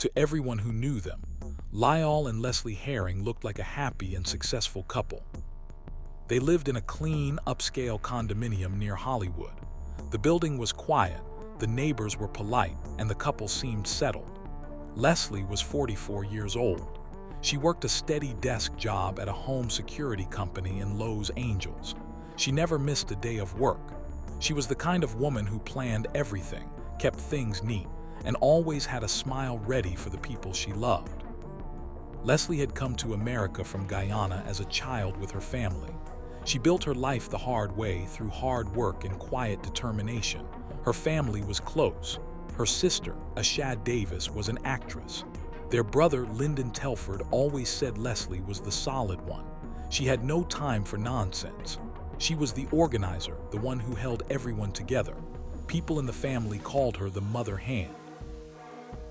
To everyone who knew them, Lyall and Leslie Herring looked like a happy and successful couple. They lived in a clean, upscale condominium near Hollywood. The building was quiet, the neighbors were polite, and the couple seemed settled. Leslie was 44 years old. She worked a steady desk job at a home security company in Los Angeles. She never missed a day of work. She was the kind of woman who planned everything, kept things neat, and always had a smile ready for the people she loved. Leslie had come to America from Guyana as a child with her family. She built her life the hard way through hard work and quiet determination. Her family was close. Her sister, Ashad Davis, was an actress. Their brother, Lyndon Telford, always said Leslie was the solid one. She had no time for nonsense. She was the organizer, the one who held everyone together. People in the family called her the mother hen.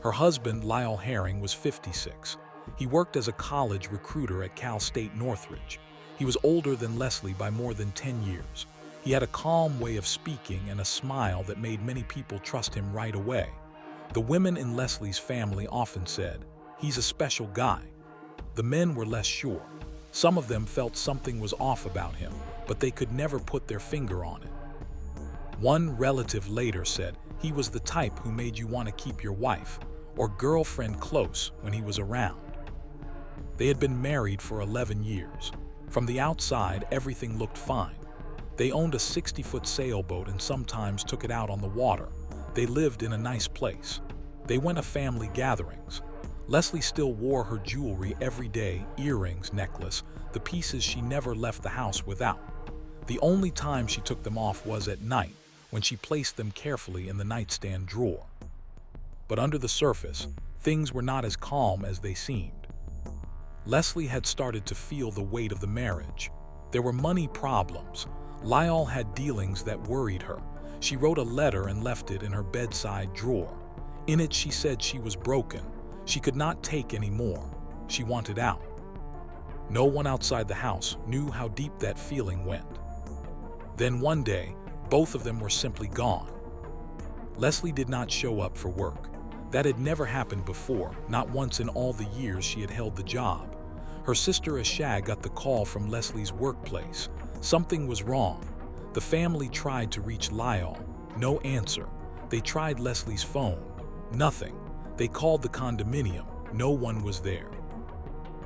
Her husband, Lyall Herring, was 56. He worked as a college recruiter at Cal State Northridge. He was older than Leslie by more than 10 years. He had a calm way of speaking and a smile that made many people trust him right away. The women in Leslie's family often said, "He's a special guy." The men were less sure. Some of them felt something was off about him, but they could never put their finger on it. One relative later said he was the type who made you want to keep your wife or girlfriend close when he was around. They had been married for 11 years. From the outside, everything looked fine. They owned a 60-foot sailboat and sometimes took it out on the water. They lived in a nice place. They went to family gatherings. Leslie still wore her jewelry every day, earrings, necklace, the pieces she never left the house without. The only time she took them off was at night, when she placed them carefully in the nightstand drawer. But under the surface, things were not as calm as they seemed. Leslie had started to feel the weight of the marriage. There were money problems. Lyall had dealings that worried her. She wrote a letter and left it in her bedside drawer. In it, she said she was broken. She could not take any more. She wanted out. No one outside the house knew how deep that feeling went. Then one day, both of them were simply gone. Leslie did not show up for work. That had never happened before, not once in all the years she had held the job. Her sister Ashad got the call from Leslie's workplace. Something was wrong. The family tried to reach Lyall. No answer. They tried Leslie's phone. Nothing. They called the condominium. No one was there.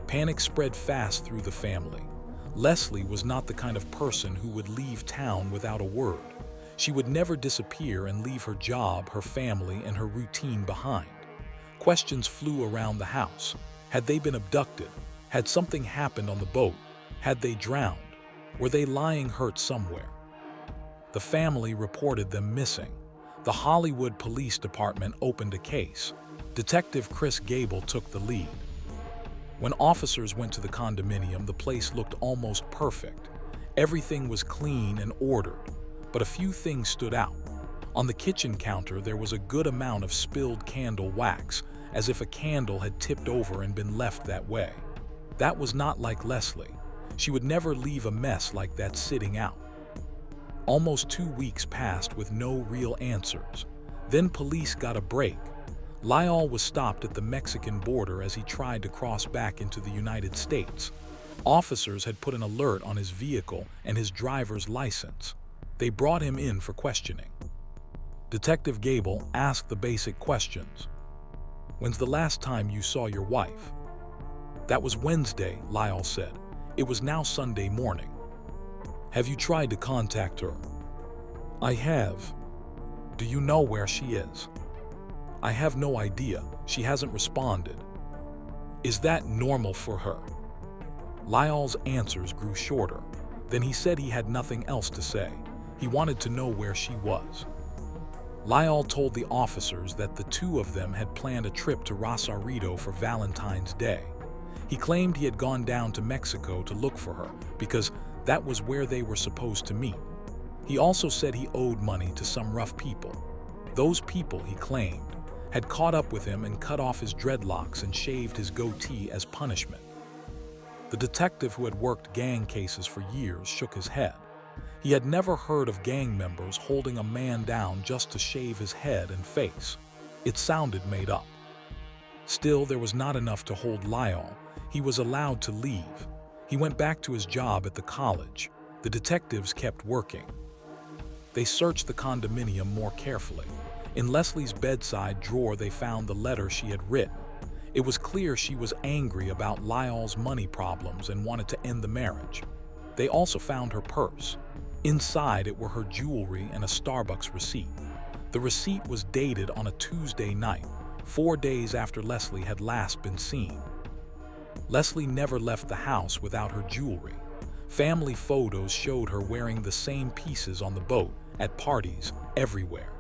Panic spread fast through the family. Leslie was not the kind of person who would leave town without a word. She would never disappear and leave her job, her family, and her routine behind. Questions flew around the house. Had they been abducted? Had something happened on the boat? Had they drowned? Were they lying hurt somewhere? The family reported them missing. The Hollywood Police Department opened a case. Detective Chris Gable took the lead. When officers went to the condominium, the place looked almost perfect. Everything was clean and ordered, but a few things stood out. On the kitchen counter, there was a good amount of spilled candle wax, as if a candle had tipped over and been left that way. That was not like Leslie. She would never leave a mess like that sitting out. Almost 2 weeks passed with no real answers. Then police got a break. Lyall was stopped at the Mexican border as he tried to cross back into the United States. Officers had put an alert on his vehicle and his driver's license. They brought him in for questioning. Detective Gable asked the basic questions. "When's the last time you saw your wife?" "That was Wednesday," Lyall said. "It was now Sunday morning." "Have you tried to contact her?" "I have." "Do you know where she is?" "I have no idea. She hasn't responded." "Is that normal for her?" Lyall's answers grew shorter. Then he said he had nothing else to say. He wanted to know where she was. Lyall told the officers that the two of them had planned a trip to Rosarito for Valentine's Day. He claimed he had gone down to Mexico to look for her because that was where they were supposed to meet. He also said he owed money to some rough people. Those people, he claimed, had caught up with him and cut off his dreadlocks and shaved his goatee as punishment. The detective who had worked gang cases for years shook his head. He had never heard of gang members holding a man down just to shave his head and face. It sounded made up. Still, there was not enough to hold Lyall. He was allowed to leave. He went back to his job at the college. The detectives kept working. They searched the condominium more carefully. In Leslie's bedside drawer, they found the letter she had written. It was clear she was angry about Lyall's money problems and wanted to end the marriage. They also found her purse. Inside it were her jewelry and a Starbucks receipt. The receipt was dated on a Tuesday night, 4 days after Leslie had last been seen. Leslie never left the house without her jewelry. Family photos showed her wearing the same pieces on the boat, at parties, everywhere.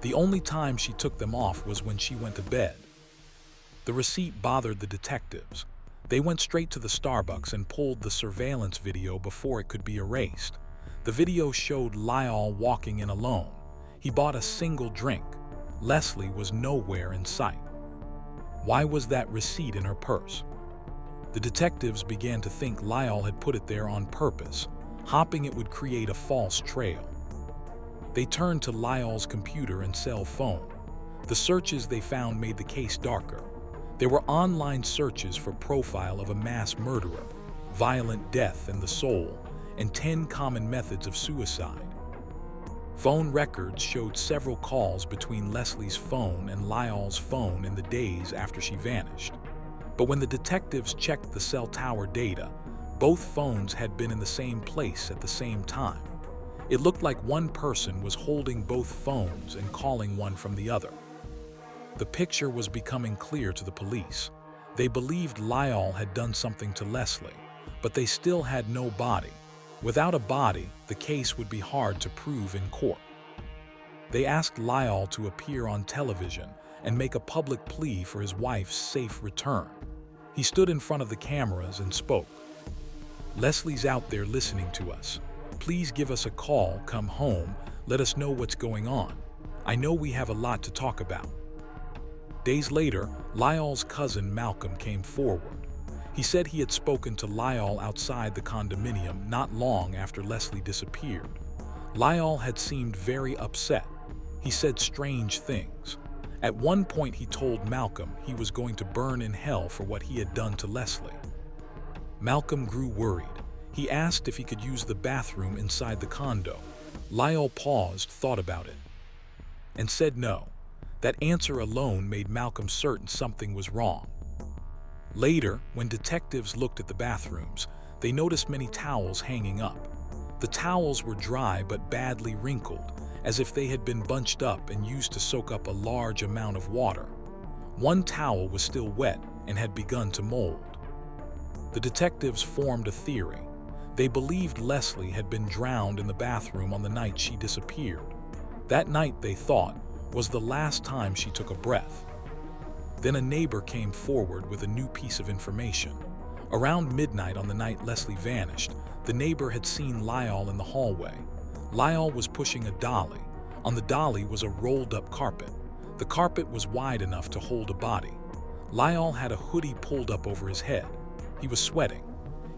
The only time she took them off was when she went to bed. The receipt bothered the detectives. They went straight to the Starbucks and pulled the surveillance video before it could be erased. The video showed Lyall walking in alone. He bought a single drink. Leslie was nowhere in sight. Why was that receipt in her purse? The detectives began to think Lyall had put it there on purpose. Hopping it would create a false trail. They turned to Lyall's computer and cell phone. The searches they found made the case darker. There were online searches for profile of a mass murderer, violent death in the soul, and 10 common methods of suicide. Phone records showed several calls between Leslie's phone and Lyall's phone in the days after she vanished. But when the detectives checked the cell tower data, both phones had been in the same place at the same time. It looked like one person was holding both phones and calling one from the other. The picture was becoming clear to the police. They believed Lyall had done something to Leslie, but they still had no body. Without a body, the case would be hard to prove in court. They asked Lyall to appear on television and make a public plea for his wife's safe return. He stood in front of the cameras and spoke. "Leslie's out there listening to us. Please give us a call, come home, let us know what's going on. I know we have a lot to talk about." Days later, Lyall's cousin Malcolm came forward. He said he had spoken to Lyall outside the condominium not long after Leslie disappeared. Lyall had seemed very upset. He said strange things. At one point he told Malcolm he was going to burn in hell for what he had done to Leslie. Malcolm grew worried. He asked if he could use the bathroom inside the condo. Lyall paused, thought about it, and said no. That answer alone made Malcolm certain something was wrong. Later, when detectives looked at the bathrooms, they noticed many towels hanging up. The towels were dry but badly wrinkled, as if they had been bunched up and used to soak up a large amount of water. One towel was still wet and had begun to mold. The detectives formed a theory. They believed Leslie had been drowned in the bathroom on the night she disappeared. That night, they thought, was the last time she took a breath. Then a neighbor came forward with a new piece of information. Around midnight on the night Leslie vanished, the neighbor had seen Lyall in the hallway. Lyall was pushing a dolly. On the dolly was a rolled-up carpet. The carpet was wide enough to hold a body. Lyall had a hoodie pulled up over his head. He was sweating.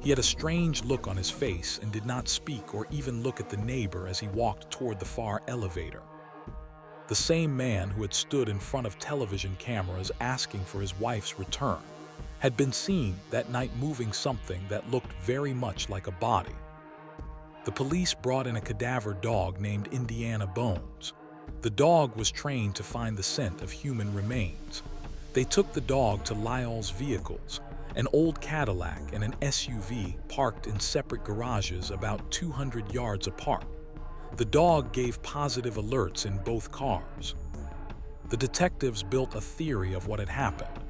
He had a strange look on his face and did not speak or even look at the neighbor as he walked toward the far elevator. The same man who had stood in front of television cameras asking for his wife's return had been seen that night moving something that looked very much like a body. The police brought in a cadaver dog named Indiana Bones. The dog was trained to find the scent of human remains. They took the dog to Lyall's vehicles, an old Cadillac and an SUV parked in separate garages about 200 yards apart. The dog gave positive alerts in both cars. The detectives built a theory of what had happened.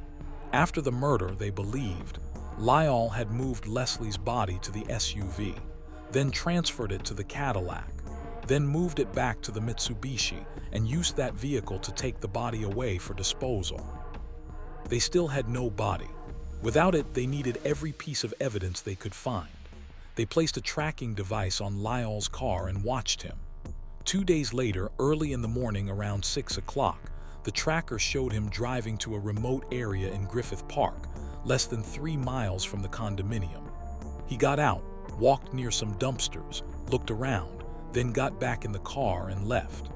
After the murder, they believed, Lyall had moved Leslie's body to the SUV, then transferred it to the Cadillac, then moved it back to the Mitsubishi and used that vehicle to take the body away for disposal. They still had no body. Without it, they needed every piece of evidence they could find. They placed a tracking device on Lyall's car and watched him. 2 days later, early in the morning around 6 o'clock, the tracker showed him driving to a remote area in Griffith Park, less than 3 miles from the condominium. He got out, walked near some dumpsters, looked around, then got back in the car and left.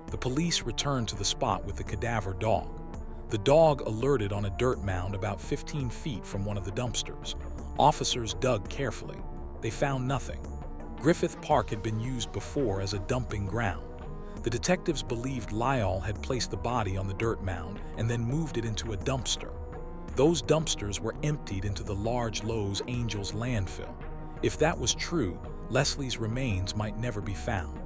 The police returned to the spot with the cadaver dog. The dog alerted on a dirt mound about 15 feet from one of the dumpsters. Officers dug carefully. They found nothing. Griffith Park had been used before as a dumping ground. The detectives believed Lyall had placed the body on the dirt mound and then moved it into a dumpster. Those dumpsters were emptied into the large Los Angeles landfill. If that was true, Leslie's remains might never be found.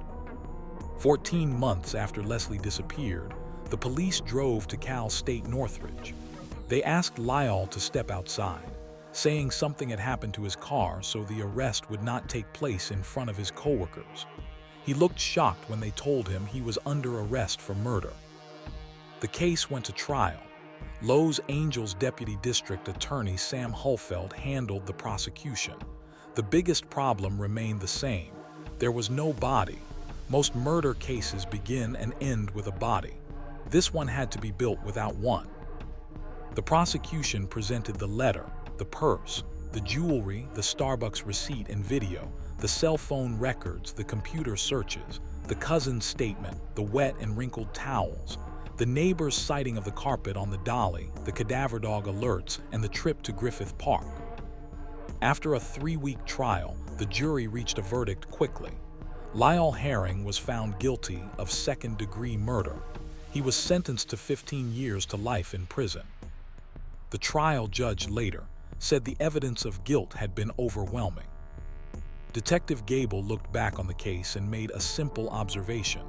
14 months after Leslie disappeared, the police drove to Cal State Northridge. They asked Lyall to step outside, saying something had happened to his car so the arrest would not take place in front of his coworkers. He looked shocked when they told him he was under arrest for murder. The case went to trial. Los Angeles Deputy District Attorney Sam Hulfeld handled the prosecution. The biggest problem remained the same. There was no body. Most murder cases begin and end with a body. This one had to be built without one. The prosecution presented the letter, the purse, the jewelry, the Starbucks receipt and video, the cell phone records, the computer searches, the cousin's statement, the wet and wrinkled towels, the neighbor's sighting of the carpet on the dolly, the cadaver dog alerts, and the trip to Griffith Park. After a 3-week trial, the jury reached a verdict quickly. Lyall Herring was found guilty of second-degree murder. He was sentenced to 15 years to life in prison. The trial judge later said the evidence of guilt had been overwhelming. Detective Gable looked back on the case and made a simple observation.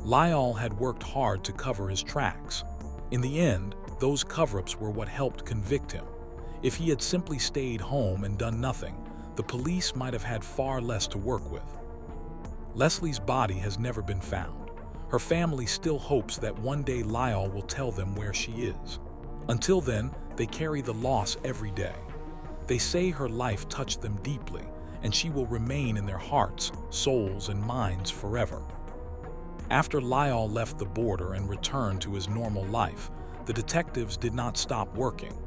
Lyall had worked hard to cover his tracks. In the end, those cover-ups were what helped convict him. If he had simply stayed home and done nothing, the police might have had far less to work with. Leslie's body has never been found. Her family still hopes that one day Lyall will tell them where she is. Until then, they carry the loss every day. They say her life touched them deeply, and she will remain in their hearts, souls, and minds forever. After Lyall left the border and returned to his normal life, the detectives did not stop working.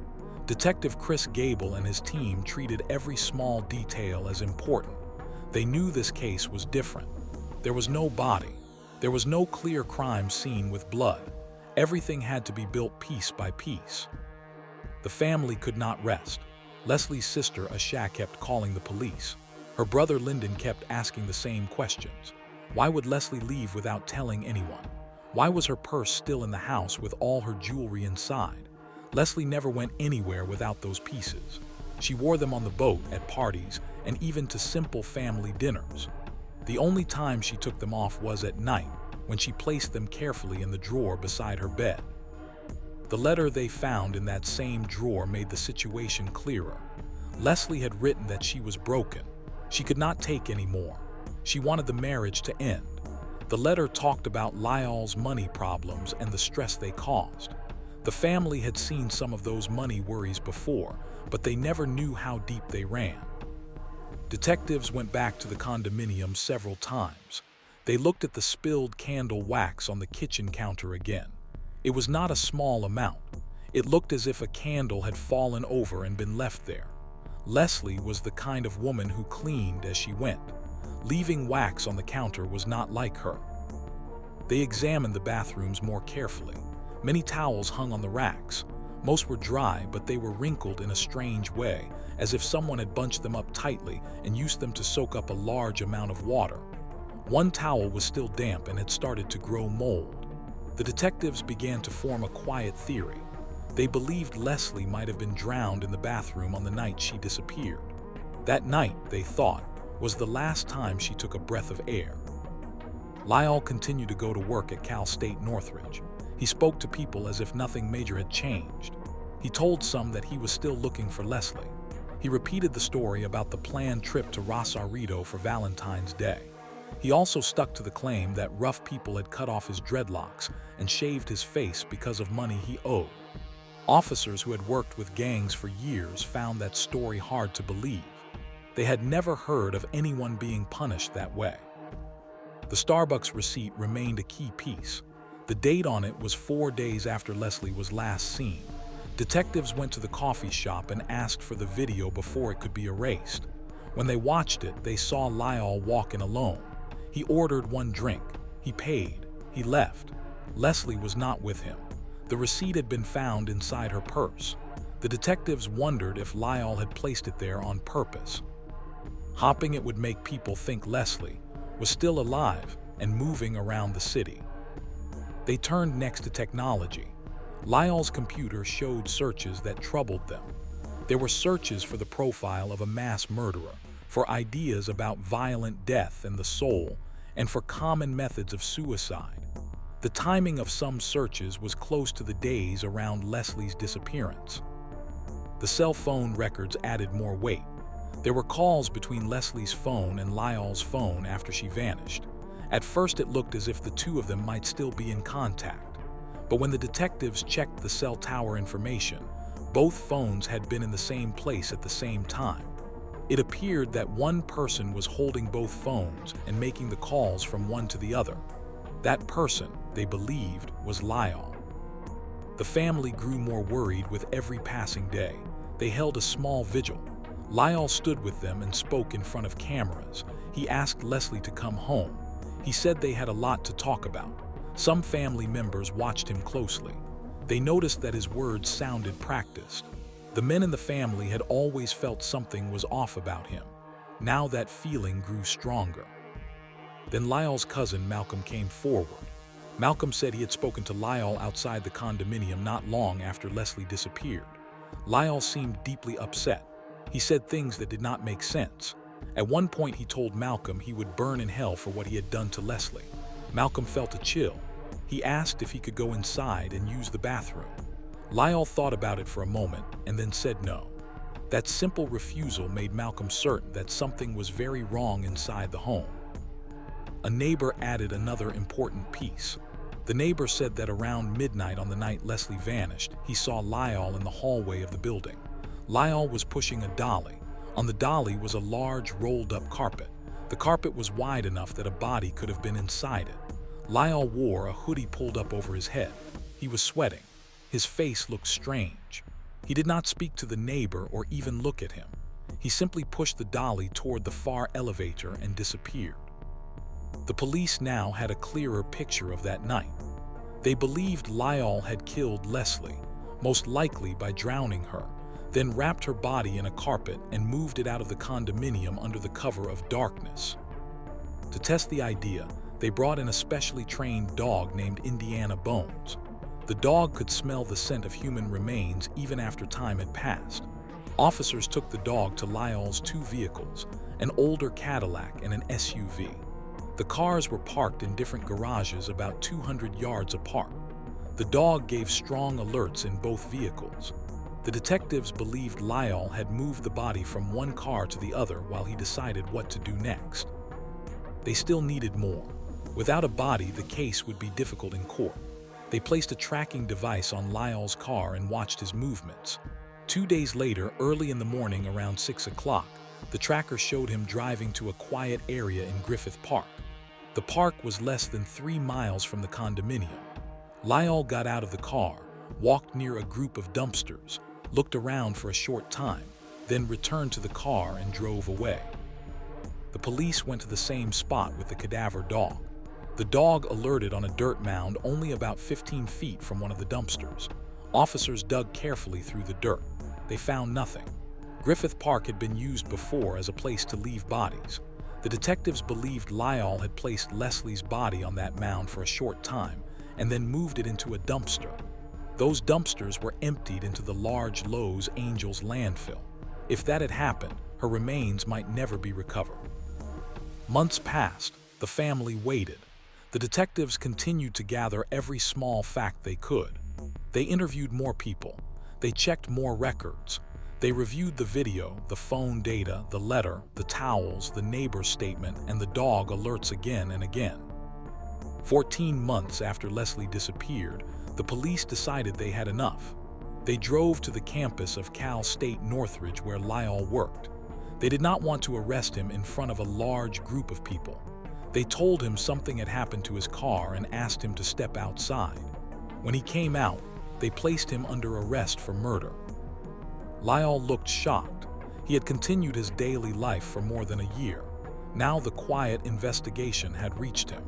Detective Chris Gable and his team treated every small detail as important. They knew this case was different. There was no body. There was no clear crime scene with blood. Everything had to be built piece by piece. The family could not rest. Leslie's sister Asha kept calling the police. Her brother Lyndon kept asking the same questions. Why would Leslie leave without telling anyone? Why was her purse still in the house with all her jewelry inside? Leslie never went anywhere without those pieces. She wore them on the boat, at parties, and even to simple family dinners. The only time she took them off was at night, when she placed them carefully in the drawer beside her bed. The letter they found in that same drawer made the situation clearer. Leslie had written that she was broken. She could not take any more. She wanted the marriage to end. The letter talked about Lyall's money problems and the stress they caused. The family had seen some of those money worries before, but they never knew how deep they ran. Detectives went back to the condominium several times. They looked at the spilled candle wax on the kitchen counter again. It was not a small amount. It looked as if a candle had fallen over and been left there. Leslie was the kind of woman who cleaned as she went. Leaving wax on the counter was not like her. They examined the bathrooms more carefully. Many towels hung on the racks. Most were dry, but they were wrinkled in a strange way, as if someone had bunched them up tightly and used them to soak up a large amount of water. One towel was still damp and had started to grow mold. The detectives began to form a quiet theory. They believed Leslie might have been drowned in the bathroom on the night she disappeared. That night, they thought, was the last time she took a breath of air. Lyall continued to go to work at Cal State Northridge. He spoke to people as if nothing major had changed. He told some that he was still looking for Leslie. He repeated the story about the planned trip to Rosarito for Valentine's Day. He also stuck to the claim that rough people had cut off his dreadlocks and shaved his face because of money he owed. Officers who had worked with gangs for years found that story hard to believe. They had never heard of anyone being punished that way. The Starbucks receipt remained a key piece. The date on it was 4 days after Leslie was last seen. Detectives went to the coffee shop and asked for the video before it could be erased. When they watched it, they saw Lyall walk in alone. He ordered one drink. He paid. He left. Leslie was not with him. The receipt had been found inside her purse. The detectives wondered if Lyall had placed it there on purpose, hoping it would make people think Leslie was still alive and moving around the city. They turned next to technology. Lyall's computer showed searches that troubled them. There were searches for the profile of a mass murderer, for ideas about violent death and the soul, and for common methods of suicide. The timing of some searches was close to the days around Leslie's disappearance. The cell phone records added more weight. There were calls between Leslie's phone and Lyall's phone after she vanished. At first it looked as if the two of them might still be in contact. But when the detectives checked the cell tower information, both phones had been in the same place at the same time. It appeared that one person was holding both phones and making the calls from one to the other. That person, they believed, was Lyall. The family grew more worried with every passing day. They held a small vigil. Lyall stood with them and spoke in front of cameras. He asked Leslie to come home. He said they had a lot to talk about. Some family members watched him closely. They noticed that his words sounded practiced. The men in the family had always felt something was off about him. Now that feeling grew stronger. Then Lyall's cousin Malcolm came forward. Malcolm said he had spoken to Lyall outside the condominium not long after Leslie disappeared. Lyall seemed deeply upset. He said things that did not make sense. At one point he told Malcolm he would burn in hell for what he had done to Leslie. Malcolm felt a chill. He asked if he could go inside and use the bathroom. Lyall thought about it for a moment and then said no. That simple refusal made Malcolm certain that something was very wrong inside the home. A neighbor added another important piece. The neighbor said that around midnight on the night Leslie vanished, he saw Lyall in the hallway of the building. Lyall was pushing a dolly. On the dolly was a large rolled-up carpet. The carpet was wide enough that a body could have been inside it. Lyall wore a hoodie pulled up over his head. He was sweating. His face looked strange. He did not speak to the neighbor or even look at him. He simply pushed the dolly toward the far elevator and disappeared. The police now had a clearer picture of that night. They believed Lyall had killed Leslie, most likely by drowning her, then wrapped her body in a carpet and moved it out of the condominium under the cover of darkness. To test the idea, they brought in a specially trained dog named Indiana Bones. The dog could smell the scent of human remains even after time had passed. Officers took the dog to Lyall's two vehicles, an older Cadillac and an SUV. The cars were parked in different garages about 200 yards apart. The dog gave strong alerts in both vehicles. The detectives believed Lyall had moved the body from one car to the other while he decided what to do next. They still needed more. Without a body, the case would be difficult in court. They placed a tracking device on Lyall's car and watched his movements. 2 days later, early in the morning around 6 o'clock, the tracker showed him driving to a quiet area in Griffith Park. The park was less than 3 miles from the condominium. Lyall got out of the car, walked near a group of dumpsters, looked around for a short time, then returned to the car and drove away. The police went to the same spot with the cadaver dog. The dog alerted on a dirt mound only about 15 feet from one of the dumpsters. Officers dug carefully through the dirt. They found nothing. Griffith Park had been used before as a place to leave bodies. The detectives believed Lyall had placed Leslie's body on that mound for a short time and then moved it into a dumpster. Those dumpsters were emptied into the large Lowe's Angels landfill. If that had happened, her remains might never be recovered. Months passed. The family waited. The detectives continued to gather every small fact they could. They interviewed more people. They checked more records. They reviewed the video, the phone data, the letter, the towels, the neighbor's statement, and the dog alerts again and again. 14 months after Leslie disappeared, the police decided they had enough. They drove to the campus of Cal State Northridge where Lyall worked. They did not want to arrest him in front of a large group of people. They told him something had happened to his car and asked him to step outside. When he came out, they placed him under arrest for murder. Lyall looked shocked. He had continued his daily life for more than a year. Now the quiet investigation had reached him.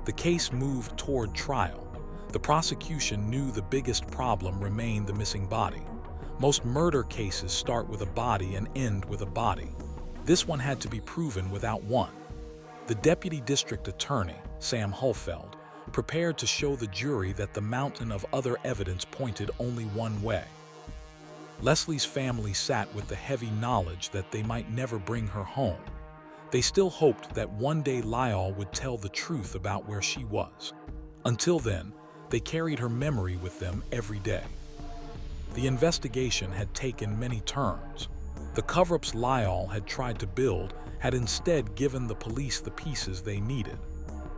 The case moved toward trial. The prosecution knew the biggest problem remained the missing body. Most murder cases start with a body and end with a body. This one had to be proven without one. The deputy district attorney, Sam Hulfeld, prepared to show the jury that the mountain of other evidence pointed only one way. Leslie's family sat with the heavy knowledge that they might never bring her home. They still hoped that one day Lyall would tell the truth about where she was. Until then, they carried her memory with them every day. The investigation had taken many turns. The cover-ups Lyall had tried to build had instead given the police the pieces they needed.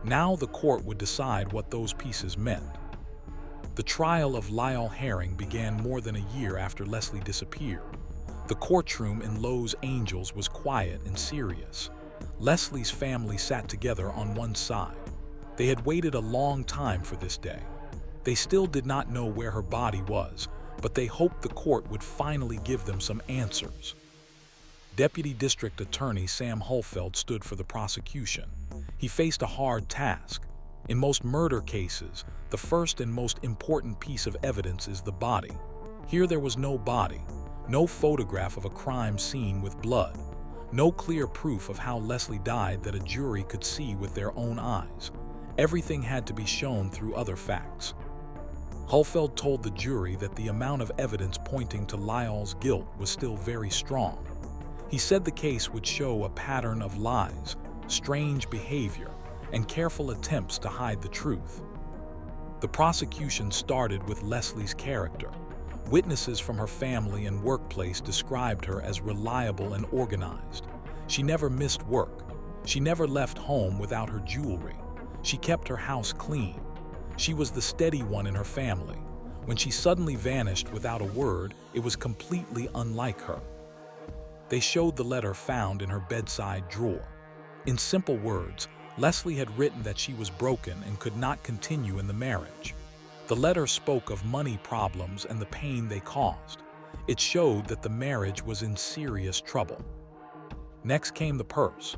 Now the court would decide what those pieces meant. The trial of Lyall Herring began more than a year after Leslie disappeared. The courtroom in Los Angeles was quiet and serious. Leslie's family sat together on one side. They had waited a long time for this day. They still did not know where her body was, but they hoped the court would finally give them some answers. Deputy District Attorney Sam Hulfeld stood for the prosecution. He faced a hard task. In most murder cases, the first and most important piece of evidence is the body. Here there was no body, no photograph of a crime scene with blood, no clear proof of how Leslie died that a jury could see with their own eyes. Everything had to be shown through other facts. Hulfeld told the jury that the amount of evidence pointing to Lyall's guilt was still very strong. He said the case would show a pattern of lies, strange behavior, and careful attempts to hide the truth. The prosecution started with Leslie's character. Witnesses from her family and workplace described her as reliable and organized. She never missed work. She never left home without her jewelry. She kept her house clean. She was the steady one in her family. When she suddenly vanished without a word, it was completely unlike her. They showed the letter found in her bedside drawer. In simple words, Leslie had written that she was broken and could not continue in the marriage. The letter spoke of money problems and the pain they caused. It showed that the marriage was in serious trouble. Next came the purse.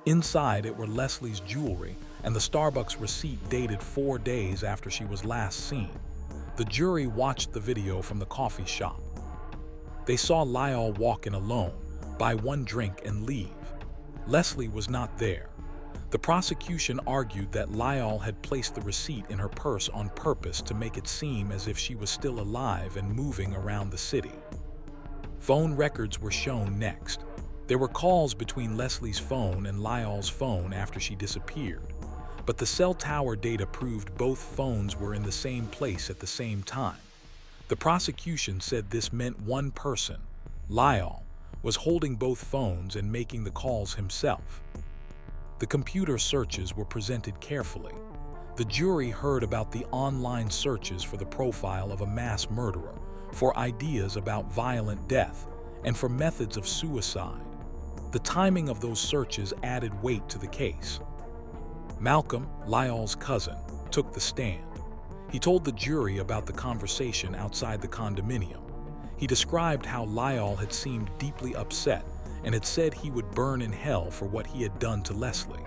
Inside it were Leslie's jewelry and the Starbucks receipt dated 4 days after she was last seen. The jury watched the video from the coffee shop. They saw Lyall walk in alone, buy one drink and leave. Leslie was not there. The prosecution argued that Lyall had placed the receipt in her purse on purpose to make it seem as if she was still alive and moving around the city. Phone records were shown next. There were calls between Leslie's phone and Lyall's phone after she disappeared, but the cell tower data proved both phones were in the same place at the same time. The prosecution said this meant one person, Lyall, was holding both phones and making the calls himself. The computer searches were presented carefully. The jury heard about the online searches for the profile of a mass murderer, for ideas about violent death, and for methods of suicide. The timing of those searches added weight to the case. Malcolm, Lyall's cousin, took the stand. He told the jury about the conversation outside the condominium. He described how Lyall had seemed deeply upset and had said he would burn in hell for what he had done to Leslie.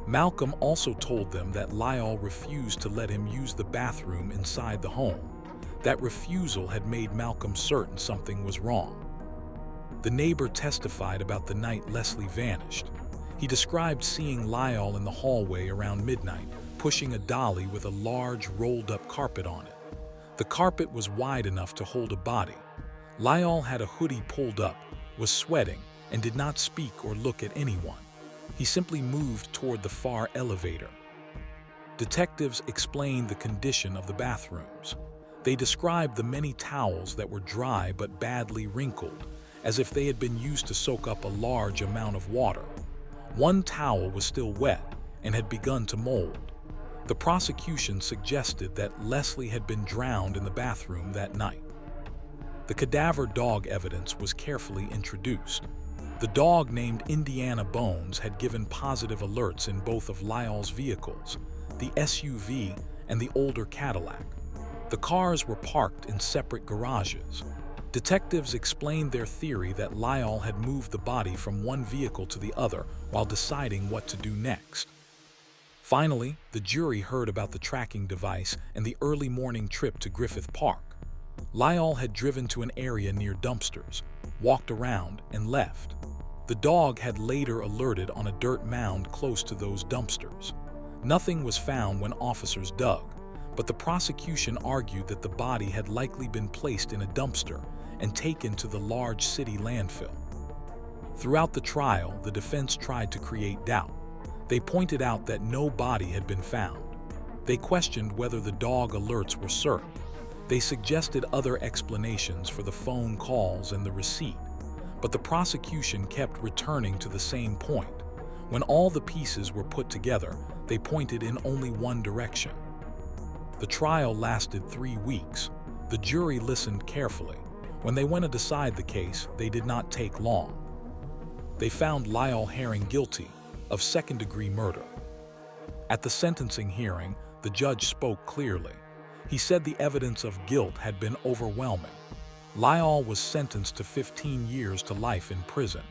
Malcolm also told them that Lyall refused to let him use the bathroom inside the home. That refusal had made Malcolm certain something was wrong. The neighbor testified about the night Leslie vanished. He described seeing Lyall in the hallway around midnight, pushing a dolly with a large rolled-up carpet on it. The carpet was wide enough to hold a body. Lyall had a hoodie pulled up, was sweating, and did not speak or look at anyone. He simply moved toward the far elevator. Detectives explained the condition of the bathrooms. They described the many towels that were dry but badly wrinkled, as if they had been used to soak up a large amount of water. One towel was still wet and had begun to mold. The prosecution suggested that Leslie had been drowned in the bathroom that night. The cadaver dog evidence was carefully introduced. The dog named Indiana Bones had given positive alerts in both of Lyall's vehicles, the SUV and the older Cadillac. The cars were parked in separate garages. Detectives explained their theory that Lyall had moved the body from one vehicle to the other while deciding what to do next. Finally, the jury heard about the tracking device and the early morning trip to Griffith Park. Lyall had driven to an area near dumpsters, walked around, and left. The dog had later alerted on a dirt mound close to those dumpsters. Nothing was found when officers dug, but the prosecution argued that the body had likely been placed in a dumpster and taken to the large city landfill. Throughout the trial, the defense tried to create doubt. They pointed out that no body had been found. They questioned whether the dog alerts were certain. They suggested other explanations for the phone calls and the receipt, but the prosecution kept returning to the same point. When all the pieces were put together, they pointed in only one direction. The trial lasted 3 weeks. The jury listened carefully. When they went to decide the case, they did not take long. They found Lyall Herring guilty of second-degree murder. At the sentencing hearing, the judge spoke clearly. He said the evidence of guilt had been overwhelming. Lyall was sentenced to 15 years to life in prison.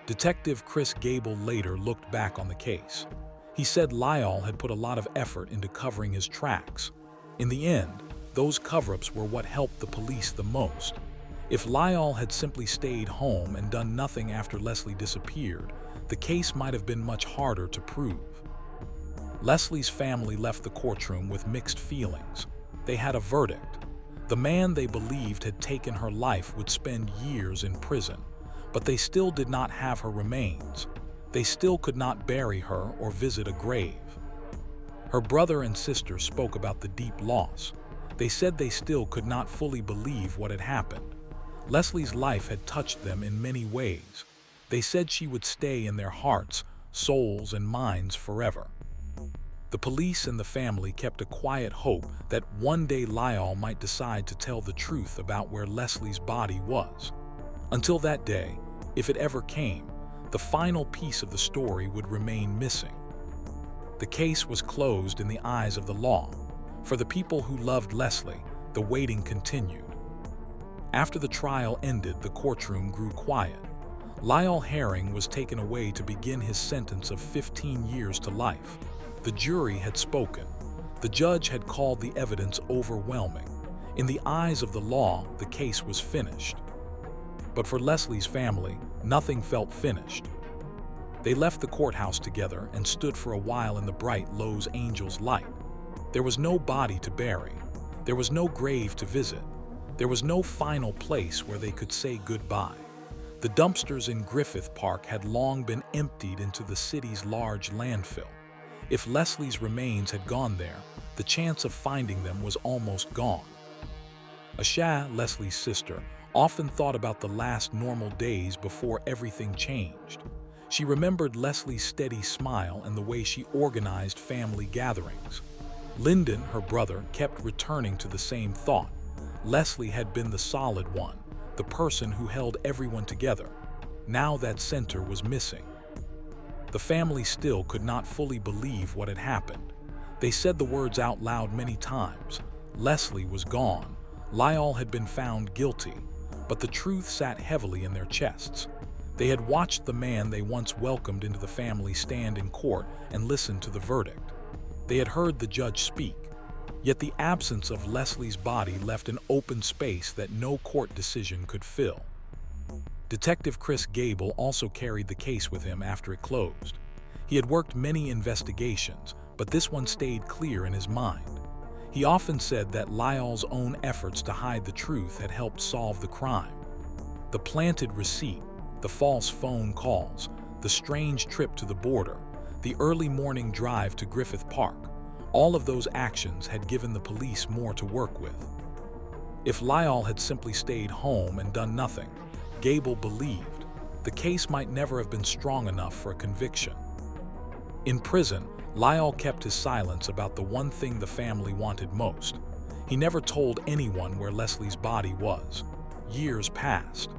Detective Chris Gable later looked back on the case. He said Lyall had put a lot of effort into covering his tracks. In the end, those cover-ups were what helped the police the most. If Lyall had simply stayed home and done nothing after Leslie disappeared, the case might have been much harder to prove. Leslie's family left the courtroom with mixed feelings. They had a verdict. The man they believed had taken her life would spend years in prison, but they still did not have her remains. They still could not bury her or visit a grave. Her brother and sister spoke about the deep loss. They said they still could not fully believe what had happened. Leslie's life had touched them in many ways. They said she would stay in their hearts, souls, and minds forever. The police and the family kept a quiet hope that one day Lyall might decide to tell the truth about where Leslie's body was. Until that day, if it ever came, the final piece of the story would remain missing. The case was closed in the eyes of the law. For the people who loved Leslie, the waiting continued. After the trial ended, the courtroom grew quiet. Lyall Herring was taken away to begin his sentence of 15 years to life. The jury had spoken. The judge had called the evidence overwhelming. In the eyes of the law, the case was finished. But for Leslie's family, nothing felt finished. They left the courthouse together and stood for a while in the bright Los Angeles light. There was no body to bury. There was no grave to visit. There was no final place where they could say goodbye. The dumpsters in Griffith Park had long been emptied into the city's large landfill. If Leslie's remains had gone there, the chance of finding them was almost gone. Asha, Leslie's sister, often thought about the last normal days before everything changed. She remembered Leslie's steady smile and the way she organized family gatherings. Lyndon, her brother, kept returning to the same thought. Leslie had been the solid one, the person who held everyone together. Now that center was missing. The family still could not fully believe what had happened. They said the words out loud many times. Leslie was gone. Lyall had been found guilty, but the truth sat heavily in their chests. They had watched the man they once welcomed into the family stand in court and listen to the verdict. They had heard the judge speak, yet the absence of Leslie's body left an open space that no court decision could fill. Detective Chris Gable also carried the case with him after it closed. He had worked many investigations, but this one stayed clear in his mind. He often said that Lyall's own efforts to hide the truth had helped solve the crime. The planted receipt, the false phone calls, the strange trip to the border, the early morning drive to Griffith Park, all of those actions had given the police more to work with. If Lyall had simply stayed home and done nothing, Gable believed, the case might never have been strong enough for a conviction. In prison, Lyall kept his silence about the one thing the family wanted most. He never told anyone where Leslie's body was. Years passed.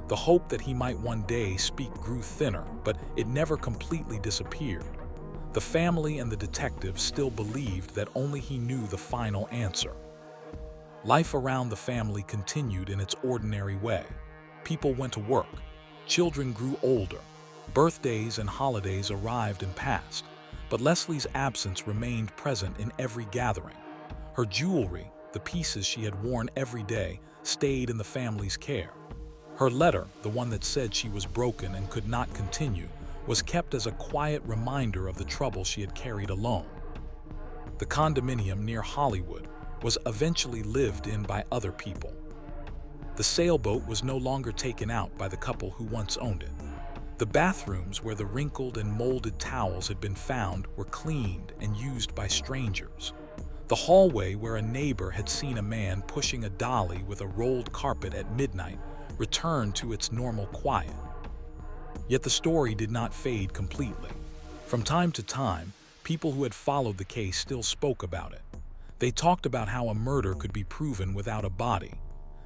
The hope that he might one day speak grew thinner, but it never completely disappeared. The family and the detectives still believed that only he knew the final answer. Life around the family continued in its ordinary way. People went to work. Children grew older. Birthdays and holidays arrived and passed. But Leslie's absence remained present in every gathering. Her jewelry, the pieces she had worn every day, stayed in the family's care. Her letter, the one that said she was broken and could not continue, was kept as a quiet reminder of the trouble she had carried alone. The condominium near Hollywood was eventually lived in by other people. The sailboat was no longer taken out by the couple who once owned it. The bathrooms where the wrinkled and molded towels had been found were cleaned and used by strangers. The hallway where a neighbor had seen a man pushing a dolly with a rolled carpet at midnight returned to its normal quiet. Yet the story did not fade completely. From time to time, people who had followed the case still spoke about it. They talked about how a murder could be proven without a body.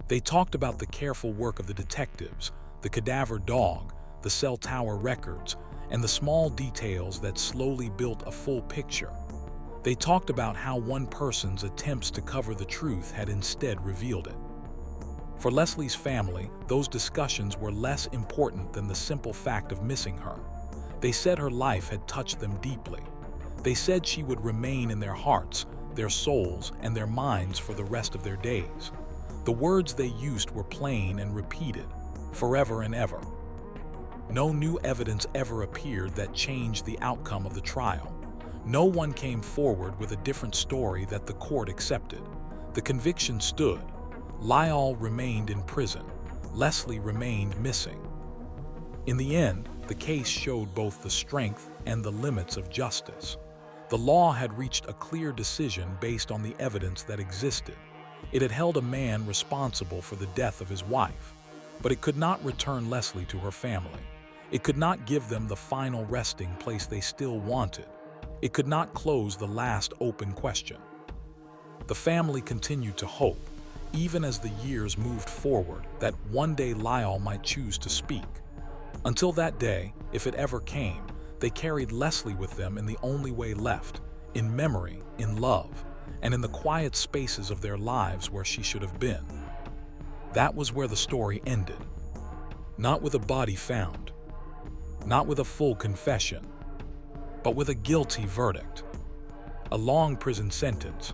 They talked about the careful work of the detectives, the cadaver dog, the cell tower records, and the small details that slowly built a full picture. They talked about how one person's attempts to cover the truth had instead revealed it. For Leslie's family, those discussions were less important than the simple fact of missing her. They said her life had touched them deeply. They said she would remain in their hearts, their souls, and their minds for the rest of their days. The words they used were plain and repeated, forever and ever. No new evidence ever appeared that changed the outcome of the trial. No one came forward with a different story that the court accepted. The conviction stood. Lyall remained in prison. Leslie remained missing. In the end, the case showed both the strength and the limits of justice. The law had reached a clear decision based on the evidence that existed. It had held a man responsible for the death of his wife, but it could not return Leslie to her family. It could not give them the final resting place they still wanted. It could not close the last open question. The family continued to hope, even as the years moved forward, that one day Lyall might choose to speak. Until that day, if it ever came, they carried Leslie with them in the only way left, in memory, in love, and in the quiet spaces of their lives where she should have been. That was where the story ended. Not with a body found, not with a full confession, but with a guilty verdict, a long prison sentence,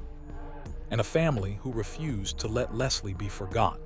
and a family who refused to let Leslie be forgotten.